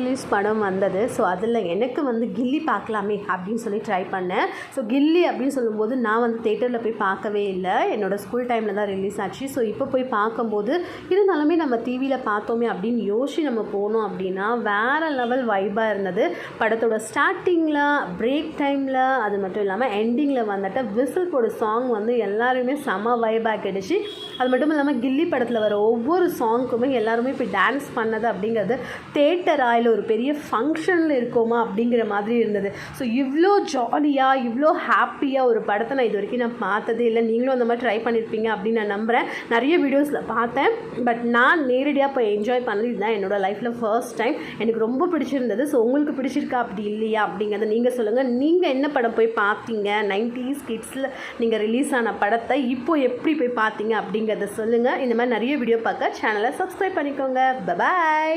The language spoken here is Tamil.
ரிலீஸ் படம் வந்தது. ஸோ அதில் எனக்கு வந்து கில்லி பார்க்கலாமே அப்படின்னு சொல்லி ட்ரை பண்ணேன். ஸோ கில்லி அப்படின்னு சொல்லும்போது நான் வந்து தேட்டரில் போய் பார்க்கவே இல்லை. என்னோடய ஸ்கூல் டைமில் தான் ரிலீஸ் ஆச்சு. ஸோ இப்போ போய் பார்க்கும்போது இருந்தாலுமே நம்ம டிவியில் பார்த்தோமே அப்படின்னு யோசிச்சு நம்ம போனோம் அப்படின்னா வேறு லெவல் வைபாக இருந்தது. படத்தோட ஸ்டார்டிங்கில், பிரேக் டைமில், அது மட்டும் இல்லாமல் எண்டிங்கில் வந்துட்டு விசில் போட சாங் வந்து எல்லாருமே செம வைபாக கிடைச்சி. அது மட்டும் இல்லாமல் கில்லி படத்தில் வர ஒவ்வொரு சாங்க்குமே எல்லாருமே இப்போ டான்ஸ் பண்ணது அப்படிங்கிறது தேட்டரா இல்லை ஒரு பெரிய ஃபங்க்ஷனில் இருக்கோமா அப்படிங்கிற மாதிரி இருந்தது. ஸோ இவ்வளோ ஜாலியாக, இவ்வளோ ஹாப்பியாக ஒரு படத்தை நான் இது வரைக்கும் நான் பார்த்ததே இல்லை. நீங்களும் அந்த மாதிரி ட்ரை பண்ணியிருப்பீங்க அப்படின்னு நான் நம்புகிறேன். நிறைய வீடியோஸில் பார்த்தேன், பட் நான் நேரடியாக போய் என்ஜாய் பண்ணது இதுதான் என்னோடய லைஃப்பில் ஃபர்ஸ்ட் டைம். எனக்கு ரொம்ப பிடிச்சிருந்தது. ஸோ உங்களுக்கு பிடிச்சிருக்கா அப்படி இல்லையா அப்படிங்கிறத நீங்கள் சொல்லுங்கள். நீங்கள் என்ன படம் போய் பார்த்தீங்க? 90s கிட்ஸில் நீங்கள் ரிலீஸ் ஆன படத்தை இப்போது எப்படி போய் பார்த்தீங்க அப்படிங்கிறத சொல்லுங்கள். இந்த மாதிரி நிறைய வீடியோ பார்க்க சேனலை சப்ஸ்கிரைப் பண்ணிக்கோங்க. பை.